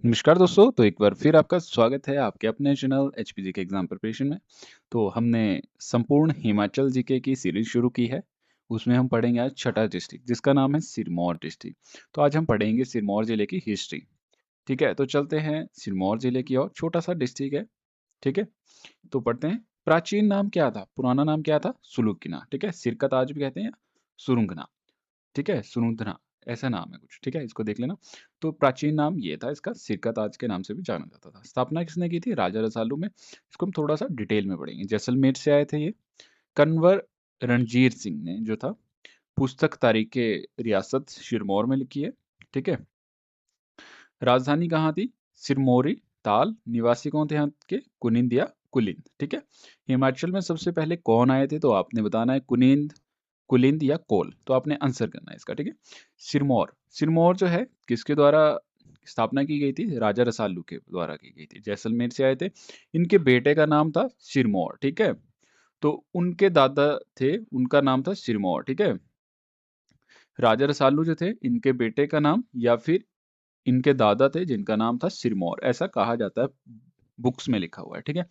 नमस्कार दोस्तों, तो एक बार फिर आपका स्वागत है आपके अपने चैनल एचपीजी के एग्ज़ाम प्रिपरेशन में। तो हमने संपूर्ण हिमाचल जीके की सीरीज़ शुरू की है। उसमें हम पढ़ेंगे आज छठा डिस्ट्रिक्ट जिसका नाम है सिरमौर डिस्ट्रिक्ट। तो आज हम पढ़ेंगे सिरमौर ज़िले की हिस्ट्री। ठीक है, तो चलते हैं सिरमौर ज़िले की ओर। छोटा-सा डिस्ट्रिक्ट है, ठीक है? तो पढ़ते हैं। प्राचीन नाम क्या था? पुराना नाम क्या था? सुलूकना, ठीक है? सिर का ताज भी कहते हैं, सुरुंगना। ठीक है? सुरुंधना ऐसा नाम है कुछ, ठीक है? इसको देख लेना। तो प्राचीन नाम ये था इसका, सिरका ताज के नाम से भी जाना जाता था। स्थापना किसने की थी? राजा रसालू में। इसको हम थोड़ा-सा डिटेल में पढ़ेंगे। जैसलमेर से आए थे ये। कन्वर रणजीत सिंह ने जो था, पुस्तक तारीख़े रियासत सिरमौर में लिखी है, ठीक है? राजधानी कहाँ थी? सिरमौरी ताल। निवासी कौन थे यहाँ के? कुनिंद या कुलिंद, ठीक है? हिमाचल में सबसे पहले कौन आए थे? तो आपने बताना है कुनिंद, कुलिंद या कोल। तो आपने आंसर करना है इसका, ठीक है? सिरमौर, सिरमौर जो है किसके द्वारा स्थापना की गई थी? राजा रसालू के द्वारा की गई थी। जैसलमेर से आए थे। इनके बेटे का नाम था सिरमौर, ठीक है? तो उनके दादा थे, उनका नाम था सिरमौर, ठीक है? राजा रसालू जो थे, इनके बेटे का नाम या फिर इनके दादा थे जिनका नाम था सिरमौर, ऐसा कहा जाता है, बुक्स में लिखा हुआ है, ठीक है?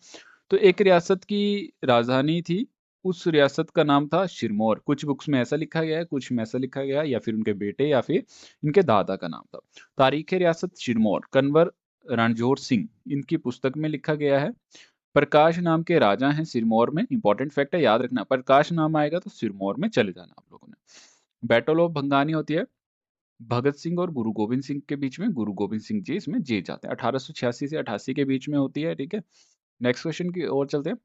तो एक रियासत की राजधानी थी, उस रियासत का नाम था सिरमौर। कुछ बुक्स में ऐसा लिखा गया है, कुछ में ऐसा लिखा गया है, या फिर उनके बेटे या फिर इनके दादा का नाम था। तारीख़ रियासत सिरमौर, कन्वर रणजोर सिंह, इनकी पुस्तक में लिखा गया है। प्रकाश नाम के राजा हैं सिरमौर में। इंपॉर्टेंट फैक्ट है, याद रखना। प्रकाश नाम आएगा तो सिरमौर में चले जाना आप लोगों ने। बैटल ऑफ भंगानी होती है भगत सिंह और गुरु गोविंद सिंह के बीच में। गुरु गोविंद सिंह जी इसमें जीत जाते हैं। 1886 से 88 के बीच में होती है, ठीक है? नेक्स्ट क्वेश्चन की ओर चलते हैं।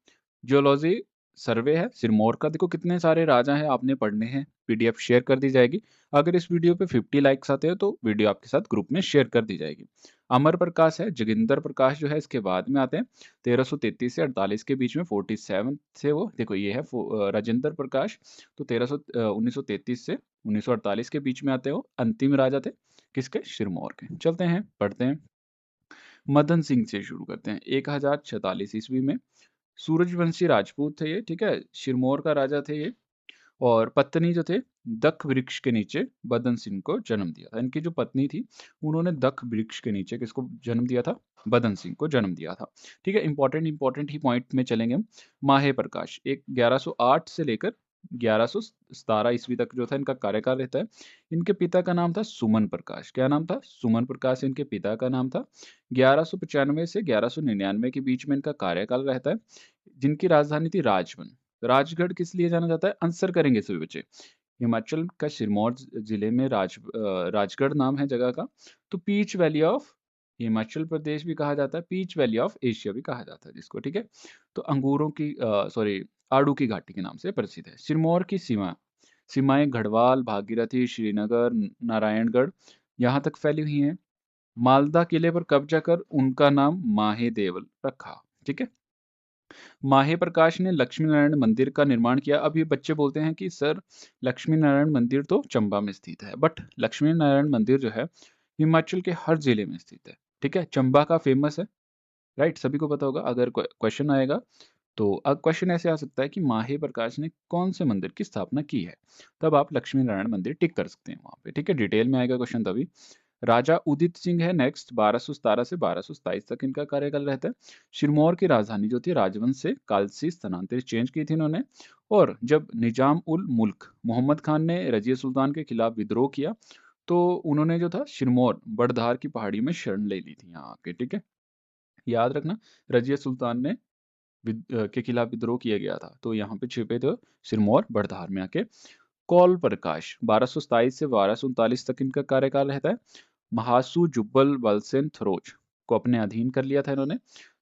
जियोलॉजी सर्वे है सिरमौर का। देखो कितने सारे राजा हैं, आपने पढ़ने हैं। पीडीएफ शेयर कर दी जाएगी। अगर इस वीडियो पे 50 लाइक्स आते हैं तो वीडियो आपके साथ ग्रुप में शेयर कर दी जाएगी। अमर प्रकाश है, जोगिंदर प्रकाश जो है इसके बाद में आते हैं। 1333 से 48 के बीच में 47 से वो देखो ये है राजेंद्र प्रकाश। तो 1933 से 1948 के बीच में आते हो। अंतिम राजा थे किसके? सिरमौर के। चलते हैं पढ़ते हैं। मदन सिंह से शुरू करते हैं। 1046 ईस्वी में सूरजवंशी राजपूत थे ये, ठीक है? सिरमौर का राजा थे ये। और पत्नी जो थे, दख वृक्ष के नीचे बदन सिंह को जन्म दिया था। इनकी जो पत्नी थी, उन्होंने दख वृक्ष के नीचे किसको जन्म दिया था? बदन सिंह को जन्म दिया था, ठीक है? इंपॉर्टेंट इंपॉर्टेंट ही पॉइंट में चलेंगे हम। माहे प्रकाश एक 1108 से लेकर 1117 ईस्वी तक जो था इनका कार्यकाल रहता है। इनके पिता का नाम था सुमन प्रकाश। क्या नाम था? सुमन प्रकाश इनके पिता का नाम था। 1195 से 1199 के बीच में इनका कार्यकाल रहता है। जिनकी राजधानी थी राजबन। राजगढ़ किस लिए जाना जाता है? आंसर करेंगे सभी बच्चे। हिमाचल का सिरमौर जिले में राजगढ़ नाम है जगह का। तो peach valley of Himachal Pradesh भी कहा जाता है, पीच वैली ऑफ एशिया भी कहा जाता है जिसको, ठीक है? तो अंगूरों की सॉरी आड़ू की घाटी के नाम से प्रसिद्ध है। सिरमौर की सीमाएं गढ़वाल, भागीरथी, श्रीनगर, नारायणगढ़ यहाँ तक फैली हुई हैं। मालदा किले पर कब्जा कर उनका नाम माहे देवल रखा, ठीक है? माहे प्रकाश ने लक्ष्मी नारायण मंदिर का निर्माण किया। अब ये बच्चे बोलते हैं कि सर लक्ष्मी नारायण मंदिर तो चंबा में स्थित है, बट लक्ष्मी नारायण मंदिर जो है हिमाचल के हर जिले में स्थित है, ठीक है? चंबा का फेमस है, राइट? सभी को पता होगा। अगर क्वेश्चन आएगा तो अब क्वेश्चन ऐसे आ सकता है कि माहे प्रकाश ने कौन से मंदिर की स्थापना की है, तब आप लक्ष्मी नारायण मंदिर टिक कर सकते हैं वहां पे, ठीक है? डिटेल में आएगा क्वेश्चन तभी। राजा उदित सिंह है नेक्स्ट। 1217 से 1227 तक इनका कार्यकाल रहता है। सिरमौर की राजधानी जो थी राजवंश से कालसी स्थानांतरित चेंज की थी इन्होंने। और जब निजाम उल मुल्क मोहम्मद खान ने रजिया सुल्तान के खिलाफ विद्रोह किया तो उन्होंने जो था सिरमौर बड़धार की पहाड़ी में शरण ले ली थी यहाँ आके, ठीक है? याद रखना, रजिया सुल्तान ने के खिलाफ विद्रोह किया गया था तो यहाँ पे छिपे थे सिरमौर बड़धार में आके। कौल प्रकाश 1227 से 1239 तक इनका कार्यकाल रहता है। महासू जुब्बल बलसेन थरोज को अपने अधीन कर लिया था इन्होंने।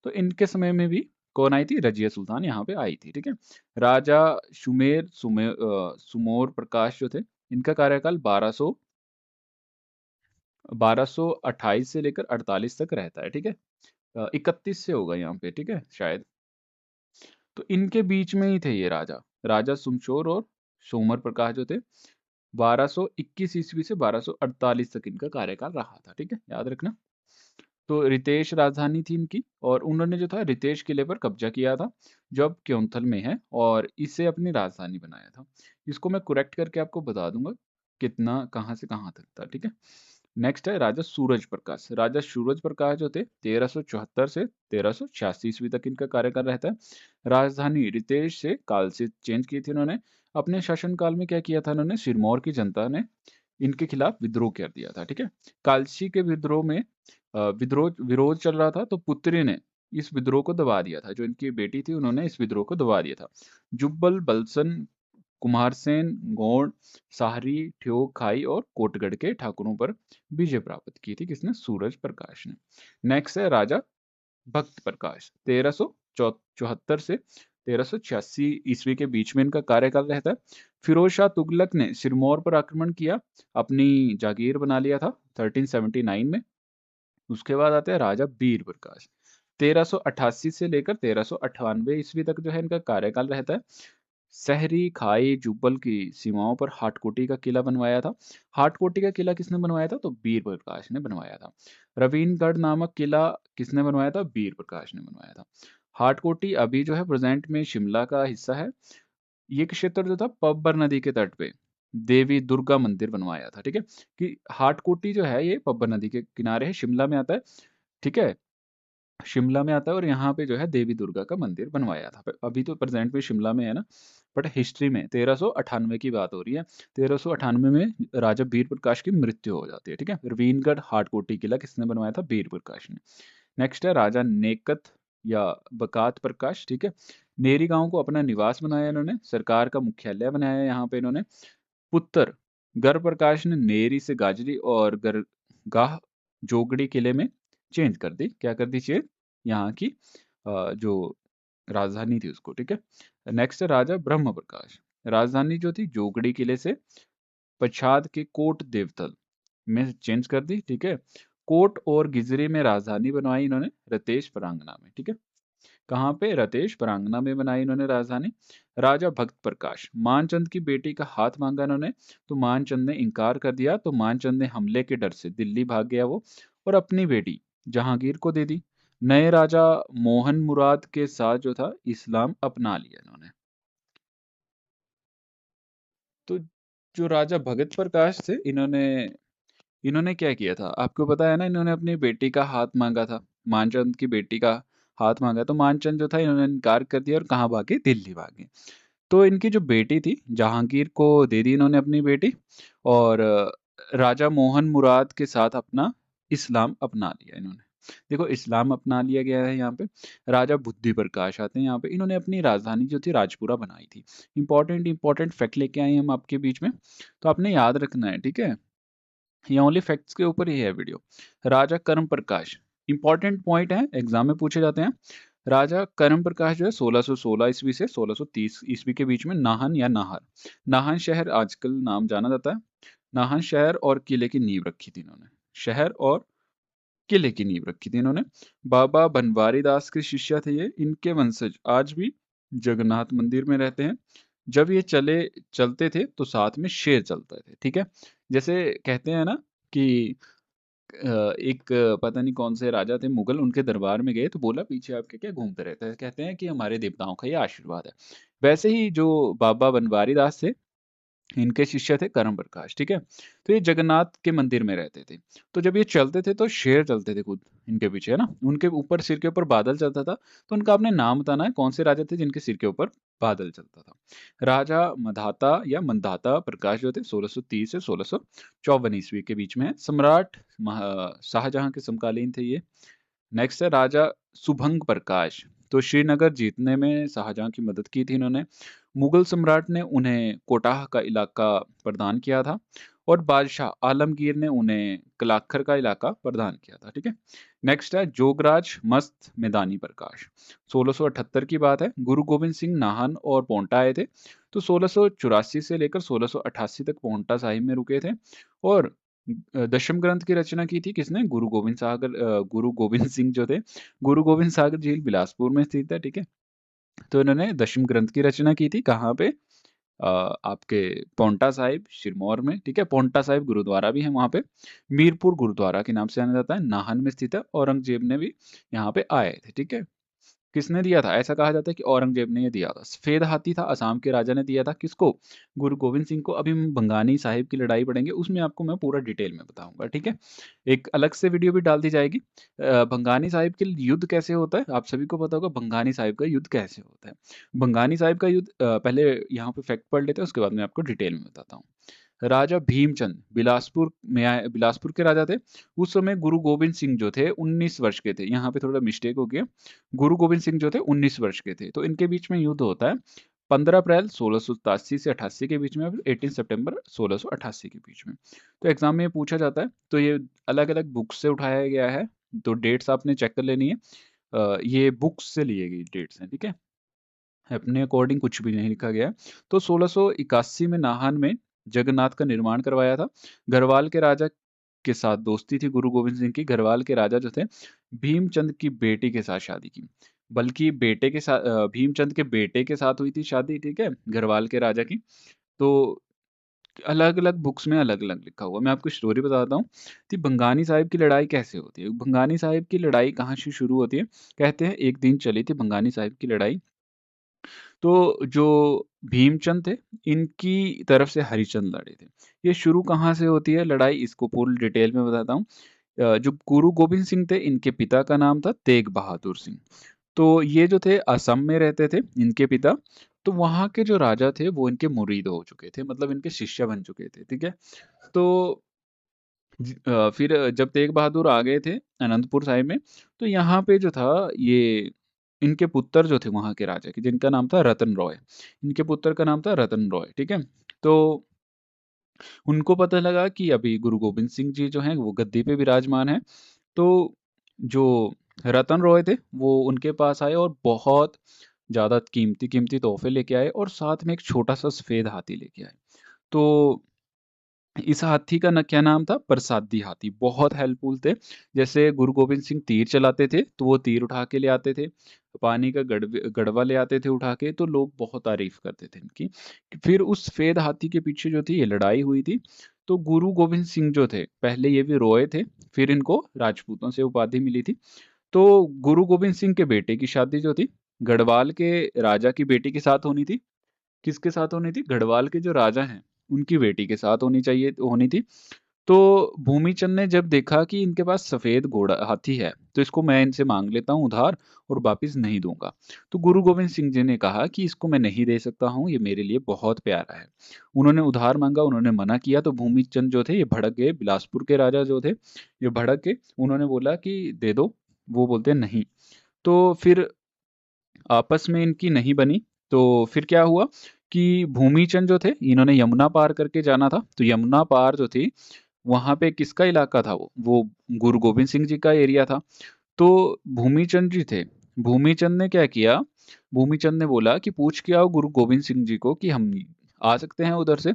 तो इनके समय में भी कौन आई थी? रजिया सुल्तान यहाँ पे आई थी, ठीक है? राजा सुमोर प्रकाश जो थे, इनका कार्यकाल 1228 से लेकर 48 तक रहता है, ठीक है? 31 से होगा यहाँ पे, ठीक है? शायद। तो इनके बीच में ही थे ये राजा, राजा सुमशोर और सोमर प्रकाश जो थे। 1221 ईस्वी से 1248 तक इनका कार्यकाल रहा था, ठीक है? याद रखना। तो रितेश राजधानी थी इनकी और उन्होंने जो था रितेश किले पर कब्जा किया था जो अब क्योंथल में है और इसे अपनी राजधानी बनाया था। इसको मैं करेक्ट करके आपको बता दूंगा कितना कहाँ से कहाँ तक था, ठीक है? नेक्स्ट है राजा सूरज प्रकाश। राजा सूरज प्रकाश जो थे 1374 से 1386 ईस्वी तक इनका कार्यकाल रहता है। राजधानी रितेश से काल से चेंज की थी इन्होंने। अपने शासनकाल में क्या किया था इन्होंने, सिरमौर की जनता ने इनके खिलाफ विद्रोह कर दिया था। ठीक है, कालसी के विद्रोह में विरोध चल रहा था, तो पुत्री ने इस विद्रोह को दबा दिया था। जो इनकी बेटी थी उन्होंने इस विद्रोह को दबा दिया था। जुब्बल, बलसन, कुमारसेन, गौड़, साहरी, ठियोग, खाई और कोटगढ़ के ठाकुरों पर विजय प्राप्त की थी। किसने? सूरज प्रकाश ने। नेक्स्ट है राजा भक्त प्रकाश। 1374 से 1386 ईस्वी के बीच में इनका कार्यकाल रहता है। फिरोज शाह तुगलक ने सिरमौर पर आक्रमण किया, अपनी जागीर बना लिया था 1379 में। उसके बाद आते हैं राजा वीर प्रकाश। 1388 से लेकर 1398 ईस्वी तक जो है इनका कार्यकाल रहता है। सहरी, खाई, जुब्बल की सीमाओं पर हाटकोटी का किला बनवाया था। हाटकोटी का किला किसने बनवाया था? तो वीर प्रकाश ने बनवाया था। रवीनगढ़ नामक किला किसने बनवाया था? वीर प्रकाश ने बनवाया था। हाटकोटी अभी जो है प्रेजेंट में शिमला का हिस्सा है। ये क्षेत्र जो था पब्बर नदी के तट पे देवी दुर्गा मंदिर बनवाया था। ठीक है, कि हाटकोटी जो है ये पब्बर नदी के किनारे है, शिमला में आता है। ठीक है, शिमला में आता है और यहाँ पे जो है देवी दुर्गा का मंदिर बनवाया था। अभी तो प्रेजेंट में शिमला में है ना, बट हिस्ट्री में 1398 की बात हो रही है। 1398 में राजा वीर प्रकाश की मृत्यु हो जाती है। ठीक है, रवीनगढ़ हाटकोटी किला किसने बनवाया था? वीर प्रकाश ने। नेक्स्ट है राजा नेकत या बकात प्रकाश। ठीक है, नेरी गांव को अपना निवास बनाया इन्होंने, सरकार का मुख्यालय बनाया यहाँ पे इन्होंने। पुत्र गर प्रकाश ने नेरी से गाजरी और गरगाह जोगड़ी किले में चेंज कर दी। क्या कर दी? चेंज, यहाँ की जो राजधानी थी उसको। ठीक है, नेक्स्ट है राजा ब्रह्म प्रकाश। राजधानी जो थी जोगड़ी किले से पछाद के कोट देवतल में चेंज कर दी। ठीक है, कोट और गिजरी में राजधानी बनवाई इन्होंने रतेश परांगना में। ठीक है, कहाँ पे? रतेश परांगना में बनाई इन्होंने राजधानी। राजा भक्त प्रकाश, मानचंद की बेटी का हाथ मांगा इन्होंने, तो मानचंद ने इनकार कर दिया, तो मानचंद ने हमले के डर से दिल्ली भाग गया वो, और अपनी बेटी जहांगीर को दे दी। नए राजा मोहन मुराद के साथ जो था इस्लाम अपना लिया इन्होंने। तो जो राजा भगत प्रकाश थे इन्होंने इन्होंने क्या किया था आपको पता है ना, इन्होंने अपनी बेटी का हाथ मांगा था, मानचंद की बेटी का हाथ मांगा, तो मानचंद जो था इन्होंने इनकार कर दिया और कहाँ भागे? दिल्ली भागे। तो इनकी जो बेटी थी जहांगीर को दे दी इन्होंने अपनी बेटी, और राजा मोहन मुराद के साथ अपना इस्लाम अपना लिया इन्होंने। देखो, इस्लाम अपना लिया गया है यहाँ पे। राजा बुद्धि प्रकाश आते हैं यहाँ पे, इन्होंने अपनी राजधानी जो थी राजपुरा बनाई थी। इंपॉर्टेंट इंपॉर्टेंट फैक्ट लेके आए हैं हम आपके बीच में, तो आपने याद रखना है। ठीक है, ये ओनली फैक्ट्स के ऊपर ही है वीडियो। राजा कर्म प्रकाश, इंपॉर्टेंट पॉइंट है, एग्जाम में पूछे जाते हैं। राजा कर्म प्रकाश जो है 1616 ईस्वी से 1630 ईस्वी के बीच में नाहन या नाहर, नाहन शहर आजकल नाम जाना जाता है, नाहन शहर और किले की नींव रखी थी इन्होंने। शहर और किले की नींव रखी थी इन्होंने। बाबा बनवारी दास के शिष्य थे ये, इनके वंशज आज भी जगन्नाथ मंदिर में रहते हैं। जब ये चलते थे तो साथ में शेर चलते थे। ठीक है, जैसे कहते हैं ना कि एक पता नहीं कौन से राजा थे मुगल, उनके दरबार में गए तो बोला पीछे आपके क्या घूमते रहते हैं, कहते हैं कि हमारे देवताओं का ये आशीर्वाद है। वैसे ही जो बाबा बनवारी दास थे इनके शिष्य थे करम प्रकाश। ठीक है, तो ये जगन्नाथ के मंदिर में रहते थे। तो जब ये चलते थे तो शेर चलते थे खुद इनके पीछे, है ना, उनके ऊपर सिर के ऊपर बादल चलता था। तो उनका आपने नाम बताना है, कौन से राजा थे जिनके सिर के ऊपर बादल चलता था। राजा मधाता या मंदाता प्रकाश जो थे 1630 से 1654 ईस्वी के बीच में है। सम्राट शाहजहां के समकालीन थे ये। नेक्स्ट है राजा सुभंग प्रकाश। तो श्रीनगर जीतने में शाहजहां की मदद की थी इन्होंने। मुगल सम्राट ने उन्हें कोटाह का इलाका प्रदान किया था, और बादशाह आलमगीर ने उन्हें कलाखर का इलाका प्रदान किया था। ठीक है, नेक्स्ट है जोगराज मस्त मैदानी प्रकाश। 1678 की बात है, गुरु गोविंद सिंह नाहन और पोंटा आए थे। तो 1684 से लेकर 1688 तक पोंटा साहिब में रुके थे, और दशम ग्रंथ की रचना की थी किसने? गुरु गोविंद सिंह जो थे। गुरु गोविंद सागर झील बिलासपुर में स्थित है। ठीक है, तो इन्होंने दशम ग्रंथ की रचना की थी कहाँ पे? आपके पोंटा साहिब सिरमौर में। ठीक है, पोंटा साहिब गुरुद्वारा भी है वहाँ पे, मीरपुर गुरुद्वारा के नाम से जाना जाता है, नाहन में स्थित है। औरंगजेब ने भी यहाँ पे आए थे। ठीक है, किसने दिया था? ऐसा कहा जाता है कि औरंगज़ेब ने ये दिया था। सफ़ेद हाथी था, असम के राजा ने दिया था किसको? गुरु गोविंद सिंह को। अभी हम बंगानी साहिब की लड़ाई पढ़ेंगे, उसमें आपको मैं पूरा डिटेल में बताऊँगा, ठीक है? एक अलग से वीडियो भी डाल दी जाएगी। बंगानी साहिब के युद्ध कैसे होता है? आप सभी को पता होगा बंगानी साहिब का युद्ध कैसे होता है। बंगानी साहिब का युद्ध पहले यहाँ पे फैक्ट पढ़ लेते हैं, उसके बाद मैं आपको डिटेल में बताता हूँ। राजा भीमचंद बिलासपुर में आए, बिलासपुर के राजा थे। उस समय गुरु गोविंद सिंह जो थे 19 वर्ष के थे। यहाँ पे थोड़ा मिस्टेक हो गया। गुरु गोविंद सिंह जो थे 19 वर्ष के थे। तो इनके बीच में युद्ध होता है 15 अप्रैल 1687 से 88 के बीच में, और 18 सितंबर 1688 के बीच में। तो एग्जाम में ये पूछा जाता है। तो ये अलग-अलग बुक्स से उठाया गया है। तो डेट्स आपने चेक कर लेनी है। ये बुक्स से लिए गई डेट्स हैं, ठीक है? अपने अकॉर्डिंग कुछ भी नहीं लिखा गया है। तो 1681 में नाहन में जगन्नाथ का निर्माण करवाया था। गढ़वाल के राजा के साथ दोस्ती थी गुरु गोविंद सिंह की। गढ़वाल के राजा जो थे भीमचंद की बेटी के साथ शादी की। बल्कि बेटे के साथ भीमचंद के बेटे के साथ हुई थी शादी, ठीक है? गढ़वाल के राजा की। तो अलग-अलग बुक्स में अलग-अलग लिखा हुआ है। मैं आपको स्टोरी बताता हूँ कि भंगानी साहिब की लड़ाई कैसे होती है। भंगानी साहिब की लड़ाई कहाँ से शुरू होती है? कहते हैं एक दिन चली थी भंगानी साहिब की लड़ाई। तो जो भीमचंद थे, इनकी तरफ से हरिचंद लड़े थे। ये शुरू कहाँ से होती है लड़ाई, इसको पूरी डिटेल में बताता हूँ। जो गुरु गोविंद सिंह थे, इनके पिता का नाम था तेग बहादुर सिंह। तो ये जो थे असम में रहते थे, इनके पिता। तो वहाँ के जो राजा थे वो इनके मुरीद हो चुके थे, मतलब इनके शिष्य बन चुके थे, ठीक है? तो फिर जब तेग बहादुर आ गए थे अनंतपुर साहिब में, तो यहाँ पे जो था ये इनके पुत्र जो थे वहाँ के राजा के, जिनका नाम था रतन रॉय। इनके पुत्र का नाम था रतन रॉय, ठीक है? तो उनको पता लगा कि अभी गुरु गोविंद सिंह जी जो हैं वो गद्दी पे विराजमान हैं। तो जो रतन रॉय थे वो उनके पास आए और बहुत ज़्यादा कीमती-कीमती तोहफ़े लेके आए, और साथ में एक छोटा-सा सफ़ेद हाथी लेके आए। तो इस हाथी का क्या नाम था? प्रसादी हाथी। बहुत हेल्पफुल थे। जैसे गुरु गोविंद सिंह तीर चलाते थे, तो वो तीर उठा के ले आते थे। पानी का गड़वा ले आते थे उठा के, तो लोग बहुत तारीफ़ करते थे इनकी। फिर उस सफ़ेद हाथी के पीछे जो थी ये लड़ाई हुई थी। तो गुरु गोविंद सिंह जो थे, पहले ये भी रोए थे, फिर इनको राजपूतों से उपाधि मिली थी। तो गुरु गोविंद सिंह के बेटे की शादी जो थी, गढ़वाल के राजा की बेटी के साथ होनी थी। किसके साथ होनी थी? गढ़वाल के जो राजा हैं, उनकी बेटी के साथ होनी थी। तो भूमिचंद ने जब देखा कि इनके पास सफ़ेद घोड़ा हाथी है, तो इसको मैं इनसे माँग लेता हूँ उधार और वापिस नहीं दूँगा। तो गुरु गोविंद सिंह जी ने कहा कि इसको मैं नहीं दे सकता हूँ, ये मेरे लिए बहुत प्यारा है। उन्होंने उधार माँगा, उन्होंने मना किया, तो भूमिचंद जो थे ये भड़क गए, बिलासपुर के राजा जो थे, ये भड़क के उन्होंने बोला कि दे दो, वो बोलते हैं नहीं। तो फिर आपस में इनकी नहीं बनी। तो फिर क्या हुआ कि भूमिचंद जो थे, इन्होंने यमुना पार करके जाना था। तो यमुना पार जो थी, वहाँ पे किसका इलाका था वो? वो गुरु गोविंद सिंह जी का एरिया था। तो भूमिचंद जी थे, भूमिचंद ने क्या किया, भूमिचंद ने बोला कि पूछ के आओ गुरु गोविंद सिंह जी को कि हम आ सकते हैं उधर से।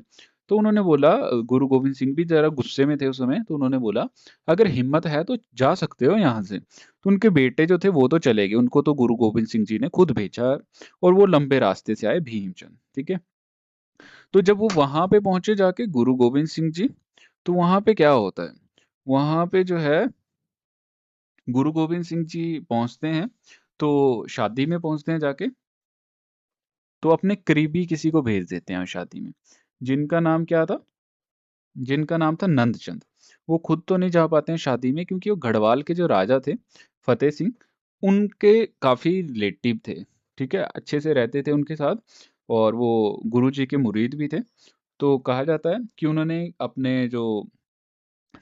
तो उन्होंने बोला, गुरु गोविंद सिंह भी ज़रा गुस्से में थे उस समय, तो उन्होंने बोला, "अगर हिम्मत है तो जा सकते हो यहाँ से।" तो उनके बेटे जो थे वो तो चले गए, उनको तो गुरु गोविंद सिंह जी ने खुद भेजा, और वो लंबे रास्ते से आए भीमचंद, ठीक है? तो जब वो वहाँ पे पहुँचे जाके गुरु गोविंद सिंह जी, तो वहाँ पे क्या होता है, वहाँ पे जो है गुरु गोविंद सिंह जी पहुँचते हैं, तो शादी में पहुँचते हैं जाके, तो अपने करीबी किसी को भेज देते हैं शादी में, जिनका नाम क्या था? जिनका नाम था नंदचंद। वो खुद तो नहीं जा पाते हैं शादी में, क्योंकि वो गढ़वाल के जो राजा थे, फ़तेह सिंह, उनके काफ़ी रिलेटिव थे, ठीक है? अच्छे से रहते थे उनके साथ, और वो गुरुजी के मुरीद भी थे। तो कहा जाता है कि उन्होंने अपने जो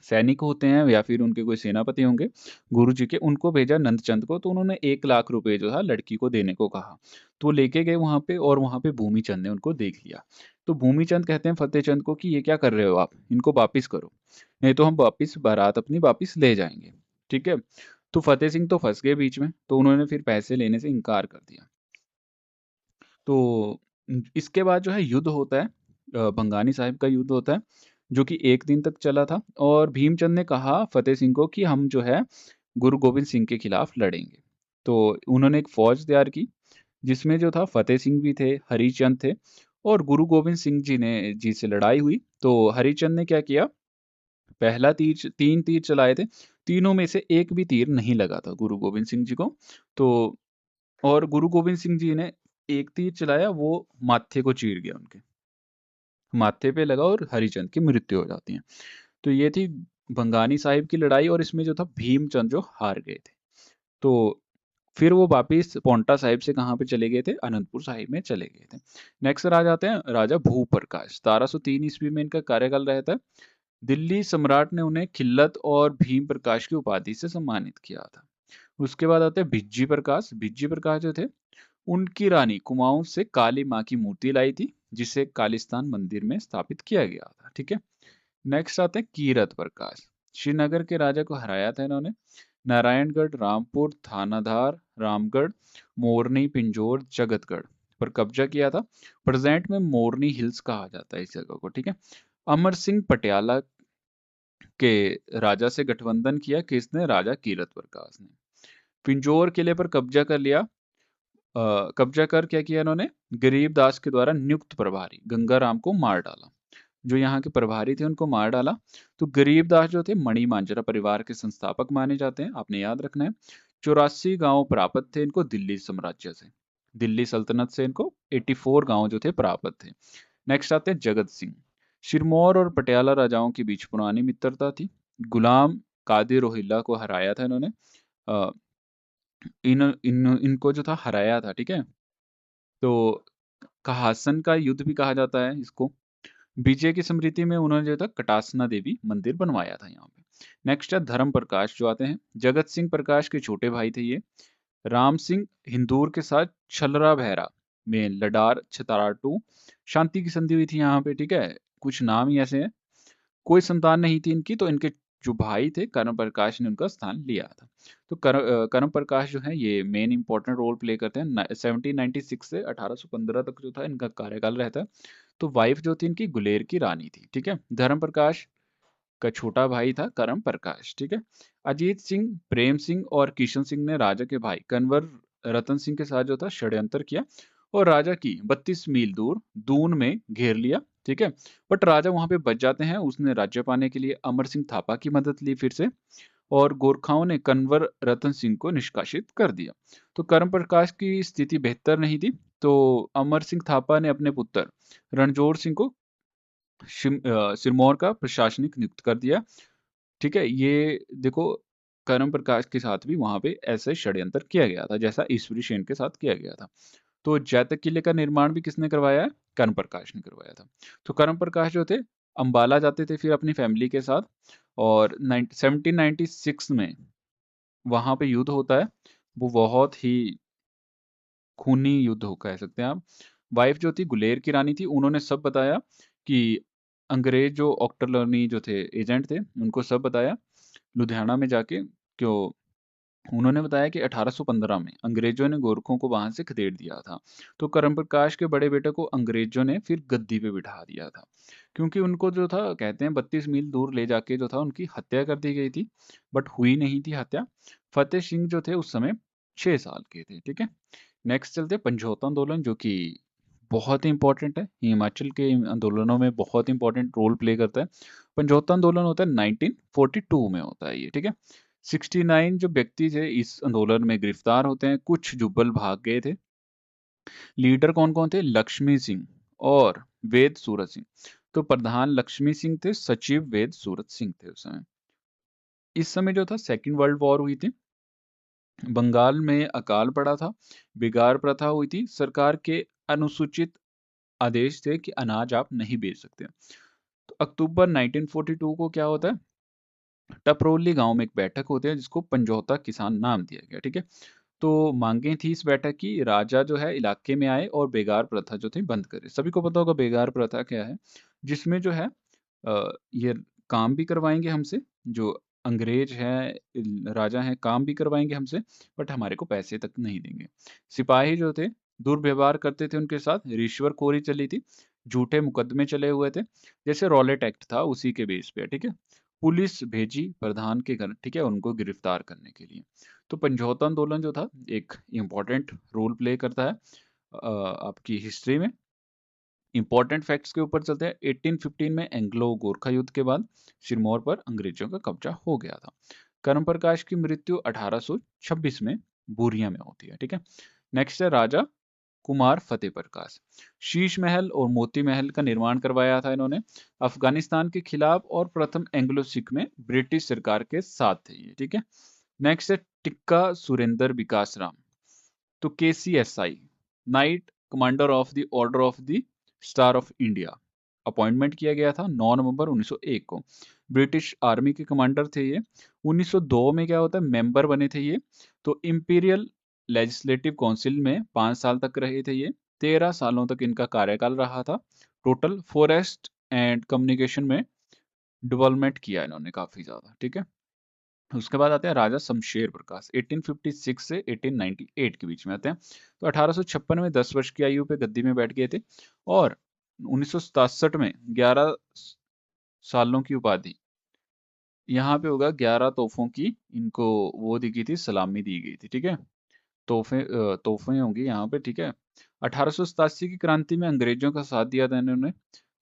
सैनिक होते हैं या फिर उनके कोई सेनापति होंगे, गुरुजी के, उनको भेजा नंदचंद को, तो उन्होंने 1 लाख रुपए जो था लड़की को देने को कहा। तो वो लेके गए वहाँ पे, और वहाँ पे भूमिचंद ने उनको देख लिया। तो भूमिचंद कहते हैं फ़तेह चंद को कि ये क्या कर रहे हो आप? इनको वापिस करो, नहीं तो हम वापिस बारात अपनी वापिस ले जाएँगे, ठीक है? तो फ़तेह सिंह तो फँस गए बीच में, तो उन्होंने फिर पैसे लेने से इनकार कर दिया। तो इसके बाद जो है युद्ध होता है, भंगानी साहिब का युद्ध होता है, जो कि 1 दिन तक चला था, और भीमचंद ने कहा फ़तेह सिंह को कि हम जो है गुरु गोविंद सिंह के खिलाफ लड़ेंगे। तो उन्होंने एक फ़ौज तैयार की, जिसमें जो था फ़तेह सिंह भी थे, हरीचंद थे, और गुरु गोविंद सिंह जी से लड़ाई हुई। तो हरीचंद ने क्या किया, पहला तीर 3 तीर चलाए थे, तीनों में से एक भी तीर नहीं लगा था गुरु गोविंद सिंह जी को। तो और गुरु गोविंद सिंह जी ने एक तीर चलाया, वो माथे को चीर गया, उनके माथे पे लगा और हरिचंद की मृत्यु हो जाती है। तो ये थी भंगानी साहिब की लड़ाई, और इसमें जो था भीमचंद जो हार गए थे। तो फिर वो वापिस पौंटा साहिब से कहाँ पे चले गए थे, अनंतपुर साहिब में चले गए थे। नेक्स्ट आ जाते हैं राजा भूप्रकाश। 1703 ईस्वी में इनका कार्यकाल रहता है। दिल्ली सम्राट ने उन्हें खिल्लत और भीम प्रकाश की उपाधि से सम्मानित किया था। उसके बाद आते हैं भिज्जी प्रकाश। भिज्जी प्रकाश जो थे, उनकी रानी कुमाऊं से काली माँ की मूर्ति लाई थी, जिसे कालिस्तान मंदिर में स्थापित किया गया था। ठीक है। नेक्स्ट आते हैं कीरत प्रकाश। श्रीनगर के राजा को हराया था इन्होंने। नारायणगढ़, रामपुर, थानाधार, रामगढ़, मोरनी, पिंजौर, जगतगढ़ पर कब्जा किया था। प्रेजेंट में मोरनी हिल्स कहा जाता है इस जगह को। ठीक है। अमर सिंह पटियाला के राजा से गठबंधन किया, किसने, राजा कीरत प्रकाश ने। पिंजौर किले पर कब्जा कर लिया। कब्जा कर क्या किया इन्होंने, गरीबदास के द्वारा नियुक्त प्रभारी गंगाराम को मार डाला। जो यहाँ के प्रभारी थे उनको मार डाला। तो गरीबदास जो थे मणि मांजरा परिवार के संस्थापक माने जाते हैं, आपने याद रखना है। 84 गांव प्राप्त थे इनको दिल्ली साम्राज्य से, दिल्ली सल्तनत से इनको 84 गांव जो थे प्राप्त थे। नेक्स्ट आते हैं जगत सिंह। सिरमौर और पटियाला राजाओं के बीच पुरानी मित्रता थी। गुलाम कादिर रोहिल्ला को हराया था इन्होंने। अ, इनको जो था हराया था। ठीक है। तो कहासन का युद्ध भी कहा जाता है इसको। विजय की स्मृति में उन्होंने जो था कटासना देवी मंदिर बनवाया था यहाँ पे। नेक्स्ट है धर्म प्रकाश जो आते हैं। जगत सिंह प्रकाश के छोटे भाई थे ये। राम सिंह हिंदूर के साथ छलरा बहरा में लडार छताराटू शांति की संधि हुई थी यहाँ पे। ठीक है। कुछ नाम ही ऐसे हैं। कोई संतान नहीं थी इनकी, तो इनके जो भाई थे कर्म प्रकाश ने उनका स्थान लिया था। तो कर्म प्रकाश जो है ये मेन इंपॉर्टेंट रोल प्ले करते हैं। 1796 से 1815 तक जो था इनका कार्यकाल रहता है। तो वाइफ जो थी इनकी गुलेर की रानी थी। ठीक है। धर्म प्रकाश का छोटा भाई था कर्म प्रकाश। ठीक है। अजीत सिंह, प्रेम सिंह और किशन सिंह ने राजा के भाई कन्वर रतन सिंह के साथ जो था षड्यंत्र किया और राजा की 32 मील दूर दून में घेर लिया। ठीक है। बट राजा वहां पे बच जाते हैं। उसने राज्य पाने के लिए अमर सिंह थापा की मदद ली फिर से, और गोरखाओं ने कन्वर रतन सिंह को निष्कासित कर दिया। तो कर्म प्रकाश की स्थिति बेहतर नहीं थी। तो अमर सिंह थापा ने अपने पुत्र रणजोर सिंह को सिरमौर का प्रशासनिक नियुक्त कर दिया। ठीक है। ये देखो, कर्म प्रकाश के साथ भी वहां पे ऐसे षड्यंत्र किया गया था जैसा ईश्वरी सेन के साथ किया गया था। तो जैतक किले का निर्माण भी किसने करवाया है, कर्म प्रकाश ने करवाया था। तो कर्म प्रकाश जो थे अंबाला जाते थे फिर अपनी फैमिली के साथ, और 1796 में वहां पे युद्ध होता है। वो बहुत ही खूनी युद्ध हो कह सकते हैं आप। वाइफ जो थी गुलेर की रानी थी, उन्होंने सब बताया कि अंग्रेज जो ऑक्टरलर्नी जो थे एजेंट थे उनको सब बताया लुधियाना में जाके। क्यों, उन्होंने बताया कि 1815 में अंग्रेजों ने गोरखों को वहां से खदेड़ दिया था। तो कर्म प्रकाश के बड़े बेटे को अंग्रेजों ने फिर गद्दी पे बिठा दिया था, क्योंकि उनको जो था कहते हैं 32 मील दूर ले जाके जो था उनकी हत्या कर दी गई थी, बट हुई नहीं थी हत्या। फतेह सिंह जो थे उस समय 6 साल के थे। ठीक है। नेक्स्ट चलते हैं पंजौता आंदोलन, जो कि बहुत ही इंपॉर्टेंट है, हिमाचल के इन आंदोलनों में बहुत इंपॉर्टेंट रोल प्ले करता है। पंजौता आंदोलन होता है 1942 में होता है ये। ठीक है। 69 जो व्यक्ति थे इस आंदोलन में गिरफ्तार होते हैं, कुछ जुब्बल भाग गए थे। लीडर कौन कौन थे, लक्ष्मी सिंह और वेद सूरत सिंह। तो प्रधान लक्ष्मी सिंह थे, सचिव वेद सूरत सिंह थे उस समय। इस समय जो था सेकेंड वर्ल्ड वॉर हुई थी। बंगाल में अकाल पड़ा था, बिगार प्रथा हुई थी, सरकार के अनुसूचित आदेश थे कि अनाज आप नहीं बेच सकते। तो अक्टूबर 1942 को क्या होता है, टपरोली गांव में एक बैठक होती है जिसको पंजौता किसान नाम दिया गया। ठीक है। तो मांगे थी इस बैठक की, राजा जो है इलाके में आए और बेगार प्रथा जो थी बंद करे। सभी को पता होगा बेगार प्रथा क्या है, जिसमें जो है ये काम भी करवाएंगे हमसे, जो अंग्रेज हैं राजा हैं, काम भी करवाएंगे हमसे, बट हमारे को पैसे तक नहीं देंगे। सिपाही जो थे दुर्व्यवहार करते थे उनके साथ, रिश्वतखोरी चली थी, झूठे मुकदमे चले हुए थे, जैसे रॉलेट एक्ट था उसी के बेस पे। ठीक है। पुलिस भेजी प्रधान के घर, ठीक है, उनको गिरफ्तार करने के लिए। तो समझौता आंदोलन जो था एक इम्पॉर्टेंट रोल प्ले करता है आपकी हिस्ट्री में। इंपॉर्टेंट फैक्ट्स के ऊपर चलते हैं। 1815 में एंग्लो गोरखा युद्ध के बाद सिरमौर पर अंग्रेजों का कब्जा हो गया था। कर्म प्रकाश की मृत्यु 1826 में बूरिया में होती है। ठीक है। नेक्स्ट है राजा कुमार फतेह प्रकाश। शीश महल और मोती महल का निर्माण करवाया था इन्होंने। अफगानिस्तान के खिलाफ और प्रथम एंग्लो सिख में ब्रिटिश सरकार के साथ थे ये, ठीक है। नेक्स्ट है टिक्का सुरेंद्र विकास राम। तो KCSI, night commander of the order of the star of India, appointment किया गया था 9 नवंबर 1901 को। ब्रिटिश आर्मी के कमांडर थे ये। 1902 में क्या होता है, मेंबर बने थे ये। तो इंपीरियल लेजिस्लेटिव काउंसिल में 5 साल तक रहे थे ये। 13 सालों तक इनका कार्यकाल रहा था। टोटल फॉरेस्ट एंड कम्युनिकेशन में डेवलपमेंट किया इन्होंने काफी ज्यादा, ठीक है। उसके बाद आते हैं राजा शमशेर प्रकाश। 1856 से 1898 के बीच में आते हैं। तो 1856 में 10 वर्ष की आयु पे गद्दी में बैठ गए थे और 1967 में 11 सालों की उपाधि, यहाँ पे होगा 11 तोहफों की इनको वो दी गई थी, सलामी दी गई थी, ठीक है। तोहफे होंगी यहाँ पे, ठीक है। 1887 की क्रांति में अंग्रेजों का साथ दिया था इन्होंने,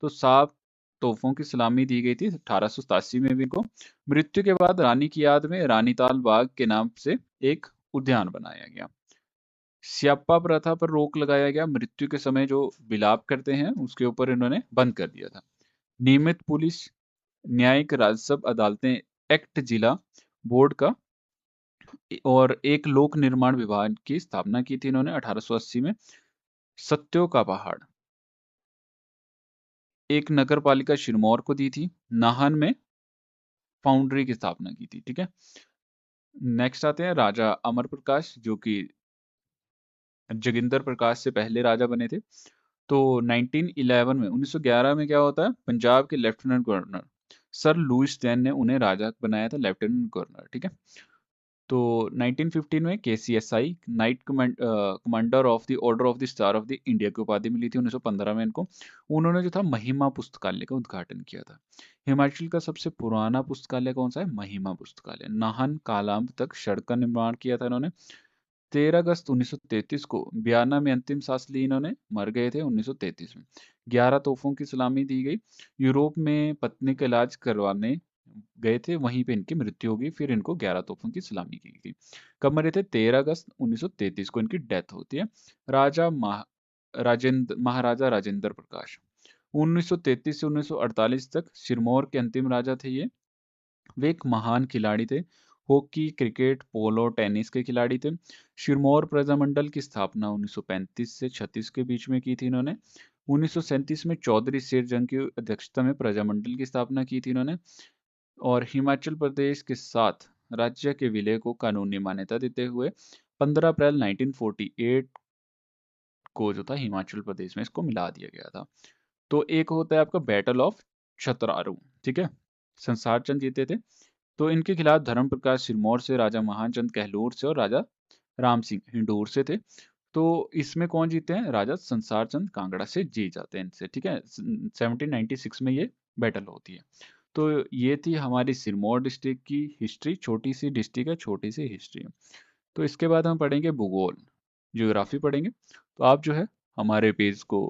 तो 7 तोहफों की सलामी दी गई थी 1887 में भी इनको। मृत्यु के बाद रानी की याद में रानीताल बाग के नाम से एक उद्यान बनाया गया। स्यापा प्रथा पर रोक लगाया गया। मृत्यु के समय जो विलाप करते हैं उसके ऊपर इन्होंने बंद कर दिया था। नियमित पुलिस न्यायिक राजस्व अदालतें एक्ट जिला बोर्ड का और एक लोक निर्माण विभाग की स्थापना की थी इन्होंने 1880 में। सत्यो का पहाड़ एक नगर पालिका सिरमौर को दी थी। नाहन में फाउंड्री की स्थापना की थी, ठीक है। नेक्स्ट आते हैं राजा अमर प्रकाश, जो कि जोगिंदर प्रकाश से पहले राजा बने थे। तो 1911 में क्या होता है, पंजाब के lieutenant governor sir Louis Dane ने उन्हें राजा बनाया था, लेफ्टिनेंट गवर्नर, ठीक है। तो 1915 में KCSI, night commander of the order of the star of the India की उपाधि मिली थी 1915 में इनको। उन्होंने जो था महिमा पुस्तकालय का उद्घाटन किया था। हिमाचल का सबसे पुराना पुस्तकालय कौन सा है, महिमा पुस्तकालय। नाहन कालांब तक सड़क का निर्माण किया था इन्होंने। 13 अगस्त 1933 को बयाना में अंतिम सांस ली इन्होंने, मर गए थे 1933 में। 11 तोहफों की सलामी दी गई। यूरोप में पत्नी का इलाज करवाने गए थे, वहीं पे इनकी मृत्यु हो गई। फिर इनको 11 तोहफों की सलामी की गई। कब मरे थे, 13 अगस्त 1933 को इनकी डेथ होती है। महाराजा राजेंद्र प्रकाश 1933 से 1948 तक सिरमौर के अंतिम राजा थे ये। वे एक महान खिलाड़ी थे। हॉकी, क्रिकेट, पोलो, टेनिस के खिलाड़ी थे। सिरमौर प्रजामंडल की स्थापना 1935 से 36 के बीच में की थी इन्होंने। 1937 में चौधरी शेर जंग की अध्यक्षता में प्रजामंडल की स्थापना की थी इन्होंने। और हिमाचल प्रदेश के साथ राज्य के विलय को कानूनी मान्यता देते हुए 15 अप्रैल 1948 को जो था हिमाचल प्रदेश में इसको मिला दिया गया था। तो एक होता है आपका बैटल ऑफ छतरारू, ठीक है, संसार चंद जीते थे। तो इनके खिलाफ धर्म प्रकाश सिरमौर से, राजा महाचंद कहलूर से और राजा राम सिंह हिंडूर से थे। तो इसमें कौन जीते हैं, राजा संसार चंद कांगड़ा से जीत जाते हैं इनसे, ठीक है। 1796 में ये बैटल होती है। तो ये थी हमारी सिरमौर डिस्ट्रिक्ट की हिस्ट्री। छोटी सी डिस्ट्रिक्ट है, छोटी सी हिस्ट्री है। तो इसके बाद हम पढ़ेंगे भूगोल, ज्योग्राफी पढ़ेंगे। तो आप जो है हमारे पेज को,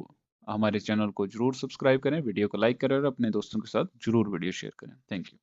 हमारे चैनल को जरूर सब्सक्राइब करें, वीडियो को लाइक करें और अपने दोस्तों के साथ जरूर वीडियो शेयर करें। Thank you.